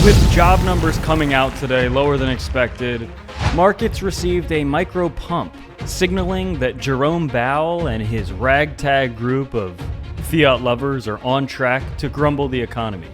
With job numbers coming out today lower than expected, markets received a micro pump, signaling that Jerome Powell and his ragtag group of fiat lovers are on track to grumble the economy.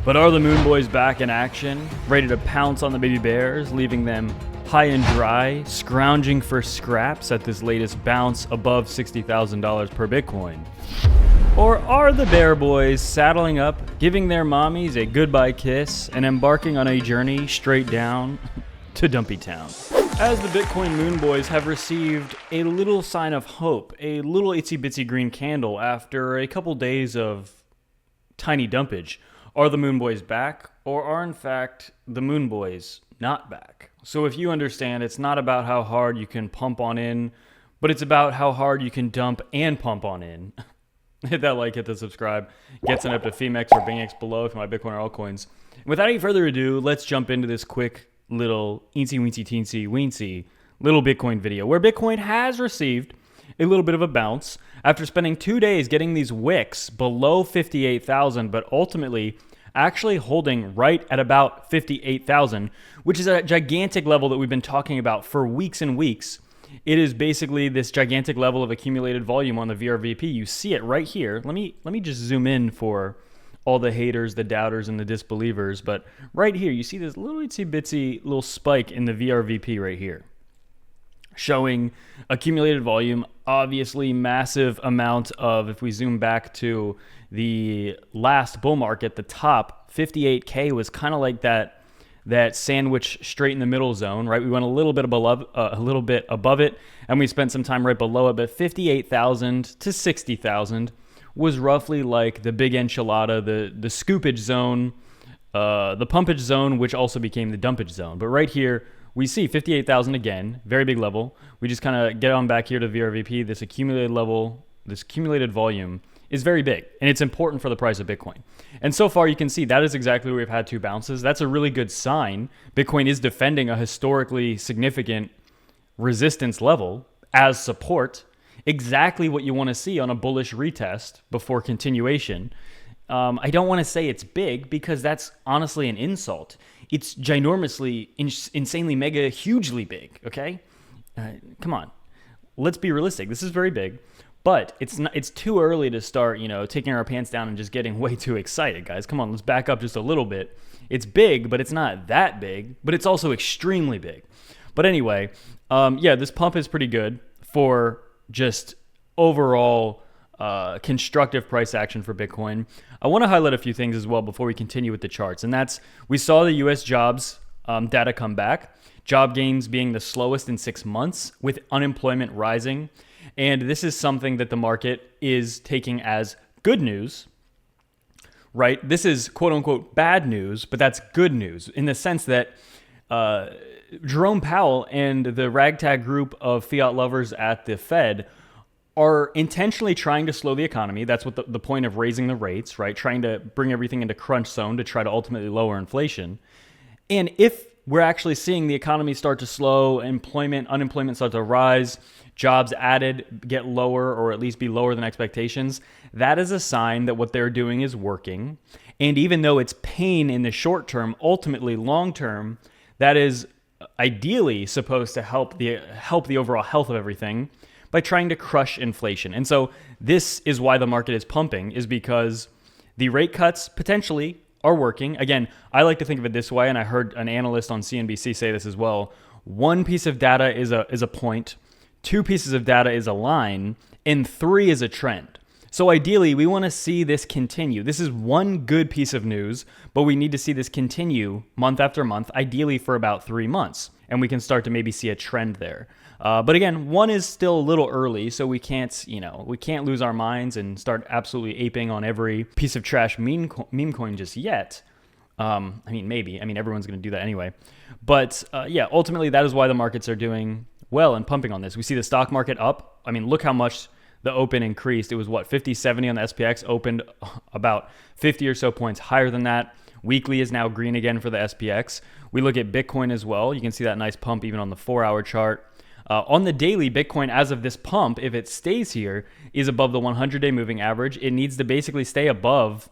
But are the Moon Boys back in action, ready to pounce on the baby bears, leaving them high and dry, scrounging for scraps at this latest bounce above $60,000 per Bitcoin? Or are the Bear Boys saddling up, giving their mommies a goodbye kiss, and embarking on a journey straight down to Dumpy Town? As the Bitcoin Moon Boys have received a little sign of hope, a little itsy bitsy green candle after a couple days of tiny dumpage, are the Moon Boys back, or are in fact the Moon Boys not back? So if you understand, it's not about how hard you can pump on in, but it's about how hard you can dump and pump on in. Hit that like, hit the subscribe, get sent up to FEMEX or BINGX below if you want Bitcoin or altcoins. Without any further ado, let's jump into this quick little eensy weensy teensy weensy little Bitcoin video where Bitcoin has received a little bit of a bounce after spending 2 days getting these wicks below 58,000, but ultimately actually holding right at about 58,000, which is a gigantic level that we've been talking about for weeks and weeks. It is basically this gigantic level of accumulated volume on the VRVP. You see it right here. Let me just zoom in for all the haters, the doubters, and the disbelievers. But right here, you see this little itsy bitsy little spike in the VRVP right here, showing accumulated volume. Obviously, massive amount of, if we zoom back to the last bull market, the top 58K was kind of like that sandwich straight in the middle zone, right? We went a little bit above it, and we spent some time right below it. But 58,000 to 60,000 was roughly like the big enchilada, the scoopage zone, the pumpage zone, which also became the dumpage zone. But right here, we see 58,000 again, very big level. We just kind of get on back here to VRVP. This accumulated level, this accumulated volume is very big, and it's important for the price of Bitcoin. And so far, you can see that is exactly where we've had two bounces. That's a really good sign. Bitcoin is defending a historically significant resistance level as support, exactly what you want to see on a bullish retest before continuation. I don't want to say it's big because that's honestly an insult. It's ginormously, insanely, mega, hugely big, okay? Come on. Let's be realistic. This is very big. But it's too early to start, taking our pants down and just getting way too excited, guys. Come on, let's back up just a little bit. It's big, but it's not that big, but it's also extremely big. But anyway, this pump is pretty good for just overall constructive price action for Bitcoin. I want to highlight a few things as well before we continue with the charts, and that's we saw the U.S. jobs data come back, job gains being the slowest in 6 months with unemployment rising. And this is something that the market is taking as good news, right? This is quote unquote bad news, but that's good news in the sense that Jerome Powell and the ragtag group of fiat lovers at the Fed are intentionally trying to slow the economy. That's what the point of raising the rates, right? Trying to bring everything into crunch zone to try to ultimately lower inflation. And if we're actually seeing the economy start to slow, unemployment start to rise, jobs added get lower or at least be lower than expectations, that is a sign that what they're doing is working. And even though it's pain in the short term, ultimately long term, that is ideally supposed to help the overall health of everything by trying to crush inflation. And so this is why the market is pumping, is because the rate cuts potentially are working. Again, I like to think of it this way, and I heard an analyst on CNBC say this as well. One piece of data is a point, two pieces of data is a line, and three is a trend. So ideally, we want to see this continue. This is one good piece of news, but we need to see this continue month after month, ideally for about 3 months, and we can start to maybe see a trend there. But again, one is still a little early, so we can't lose our minds and start absolutely aping on every piece of trash meme coin just yet. Maybe. Everyone's going to do that anyway. But ultimately, that is why the markets are doing well and pumping on this. We see the stock market up. Look how much the open increased. It was 50.70 on the SPX, opened about 50 or so points higher than that. Weekly is now green again for the SPX. We look at Bitcoin as well. You can see that nice pump even on the 4-hour chart. On the daily, Bitcoin, as of this pump, if it stays here, is above the 100-day moving average. It needs to basically stay above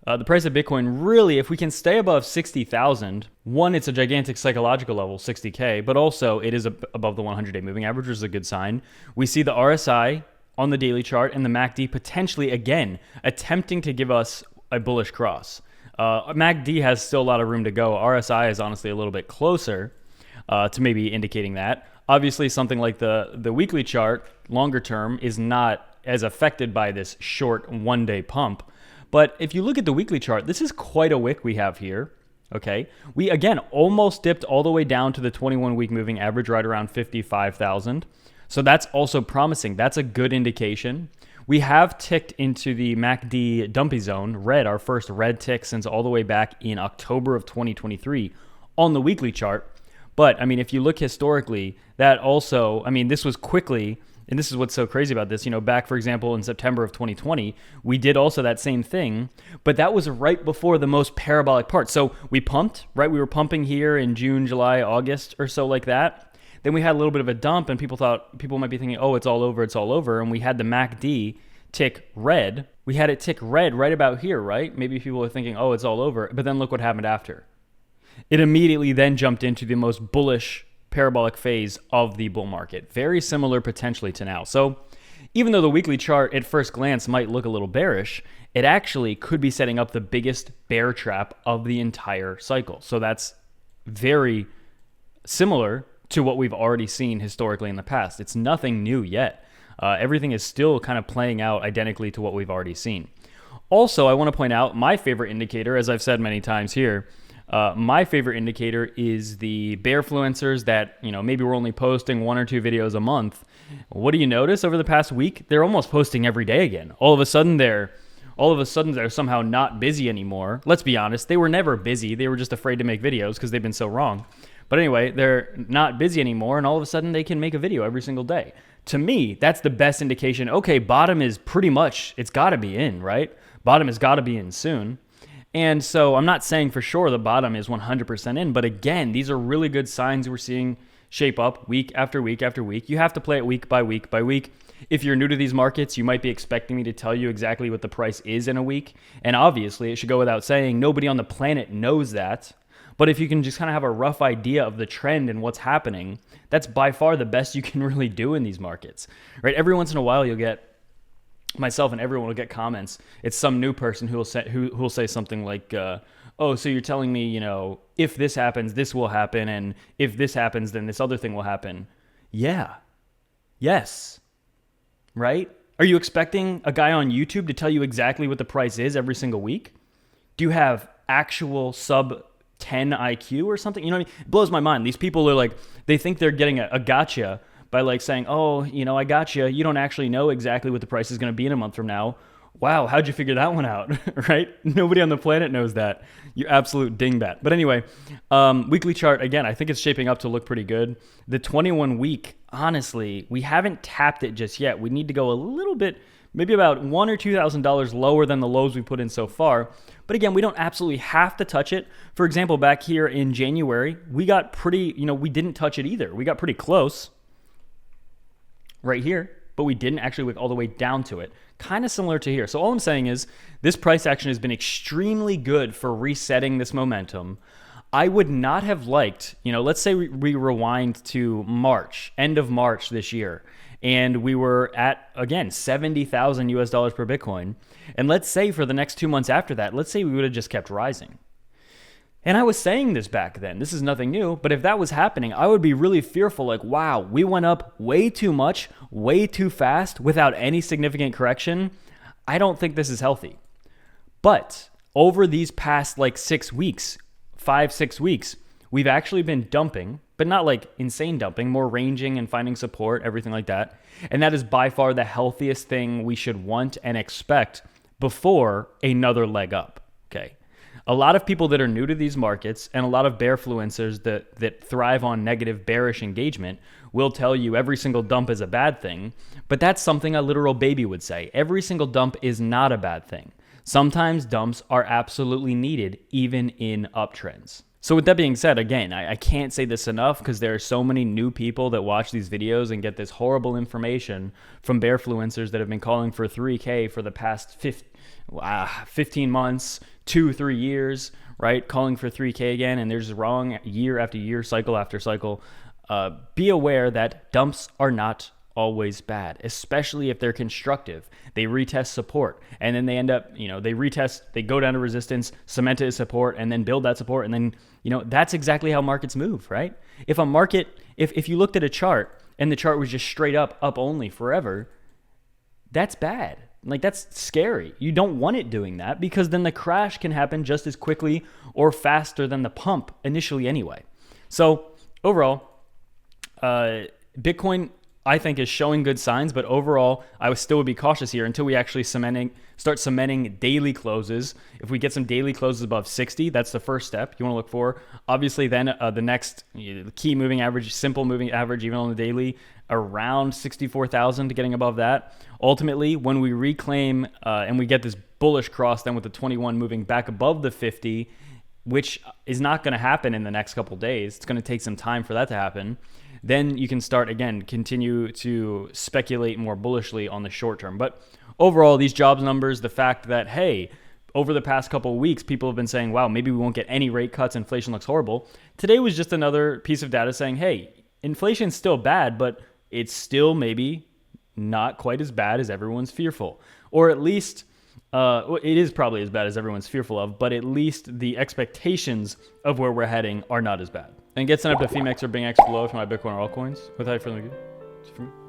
The price of Bitcoin really, if we can stay above 60,000, one, it's a gigantic psychological level, 60K, but also it is above the 100-day moving average, which is a good sign. We see the RSI on the daily chart and the MACD potentially, again, attempting to give us a bullish cross. MACD has still a lot of room to go. RSI is honestly a little bit closer to maybe indicating that. Obviously, something like the weekly chart, longer term, is not as affected by this short one-day pump. But if you look at the weekly chart, this is quite a wick we have here, okay? We, again, almost dipped all the way down to the 21-week moving average, right around 55,000. So that's also promising. That's a good indication. We have ticked into the MACD dumpy zone, red, our first red tick since all the way back in October of 2023 on the weekly chart. But, I mean, if you look historically, that also, I mean, this was quickly... And this is what's so crazy about this. You know, back, for example, in September of 2020, we did also that same thing, but that was right before the most parabolic part. So we pumped, right? We were pumping here in June, July, August or so like that. Then we had a little bit of a dump and people might be thinking, oh, it's all over, it's all over. And we had the MACD tick red. We had it tick red right about here, right? Maybe people are thinking, oh, it's all over. But then look what happened after. It immediately then jumped into the most bullish parabolic phase of the bull market. Very similar potentially to now. So even though the weekly chart at first glance might look a little bearish, it actually could be setting up the biggest bear trap of the entire cycle. So that's very similar to what we've already seen historically in the past. It's nothing new yet. Everything is still kind of playing out identically to what we've already seen. Also, I want to point out my favorite indicator, as I've said many times here, my favorite indicator is the bearfluencers that, you know, maybe we're only posting 1 or 2 videos a month. What do you notice over the past week? They're almost posting every day again. All of a sudden they're somehow not busy anymore. Let's be honest, they were never busy. They were just afraid to make videos because they've been so wrong. But anyway, they're not busy anymore, and all of a sudden they can make a video every single day. To me, that's the best indication. Okay, bottom is pretty much, it's got to be in, right? Bottom has got to be in soon. And so I'm not saying for sure the bottom is 100% in, but again, these are really good signs we're seeing shape up week after week after week. You have to play it week by week by week. If you're new to these markets, you might be expecting me to tell you exactly what the price is in a week. And obviously, it should go without saying, nobody on the planet knows that. But if you can just kind of have a rough idea of the trend and what's happening, that's by far the best you can really do in these markets, right? Every once in a while, you'll get myself and everyone will get comments. It's some new person who will say something like, oh, so you're telling me, you know, if this happens, this will happen, and if this happens, then this other thing will happen. Yeah. Yes. Right? Are you expecting a guy on YouTube to tell you exactly what the price is every single week? Do you have actual sub 10 IQ or something? You know what I mean? It blows my mind. These people are like, they think they're getting a gotcha by like saying, oh, you know, I got you. You don't actually know exactly what the price is going to be in a month from now. Wow, how'd you figure that one out, right? Nobody on the planet knows that. You absolute dingbat. But anyway, weekly chart, again, I think it's shaping up to look pretty good. The 21-week, honestly, we haven't tapped it just yet. We need to go a little bit, maybe about $1,000 or $2,000 lower than the lows we put in so far. But again, we don't absolutely have to touch it. For example, back here in January, we got pretty, you know, we didn't touch it either. We got pretty close right here, but we didn't actually wick all the way down to it. Kind of similar to here. So all I'm saying is this price action has been extremely good for resetting this momentum. I would not have liked, you know, let's say we rewind to March, end of March this year, and we were at, again, 70,000 US dollars per Bitcoin. And let's say for the next 2 months after that, let's say we would have just kept rising. And I was saying this back then, this is nothing new, but if that was happening, I would be really fearful, like, wow, we went up way too much, way too fast, without any significant correction. I don't think this is healthy. But over these past like 6 weeks, 5-6 weeks, we've actually been dumping, but not like insane dumping, more ranging and finding support, everything like that. And that is by far the healthiest thing we should want and expect before another leg up, okay? A lot of people that are new to these markets and a lot of bearfluencers that thrive on negative bearish engagement will tell you every single dump is a bad thing, but that's something a literal baby would say. Every single dump is not a bad thing. Sometimes dumps are absolutely needed even in uptrends. So with that being said, again, I can't say this enough because there are so many new people that watch these videos and get this horrible information from bearfluencers that have been calling for 3K for the past 15 months, 2-3 years, right? Calling for 3K again, and they're just wrong year after year, cycle after cycle. Be aware that dumps are not always bad, especially if they're constructive. They retest support, and then they end up, they retest, they go down to resistance, cement it as support, and then build that support, and then, that's exactly how markets move, right? If a market, if you looked at a chart and the chart was just straight up only forever, that's bad. Like, that's scary. You don't want it doing that, because then the crash can happen just as quickly or faster than the pump initially anyway. So overall, Bitcoin, I think, is showing good signs, but overall, I still would be cautious here until we actually start cementing daily closes. If we get some daily closes above 60, that's the first step you want to look for. Obviously, then the next key moving average, simple moving average, even on the daily, around 64,000 to getting above that. Ultimately, when we reclaim and we get this bullish cross, then with the 21 moving back above the 50, which is not going to happen in the next couple days. It's going to take some time for that to happen. Then you can start, again, continue to speculate more bullishly on the short term. But overall, these jobs numbers, the fact that, hey, over the past couple of weeks, people have been saying, wow, maybe we won't get any rate cuts. Inflation looks horrible. Today was just another piece of data saying, hey, inflation's still bad, but it's still maybe not quite as bad as everyone's fearful. Or at least it is probably as bad as everyone's fearful of, but at least the expectations of where we're heading are not as bad. And get sent up to FEMX or BINGX below for my Bitcoin or altcoins. Without further ado, it's for me.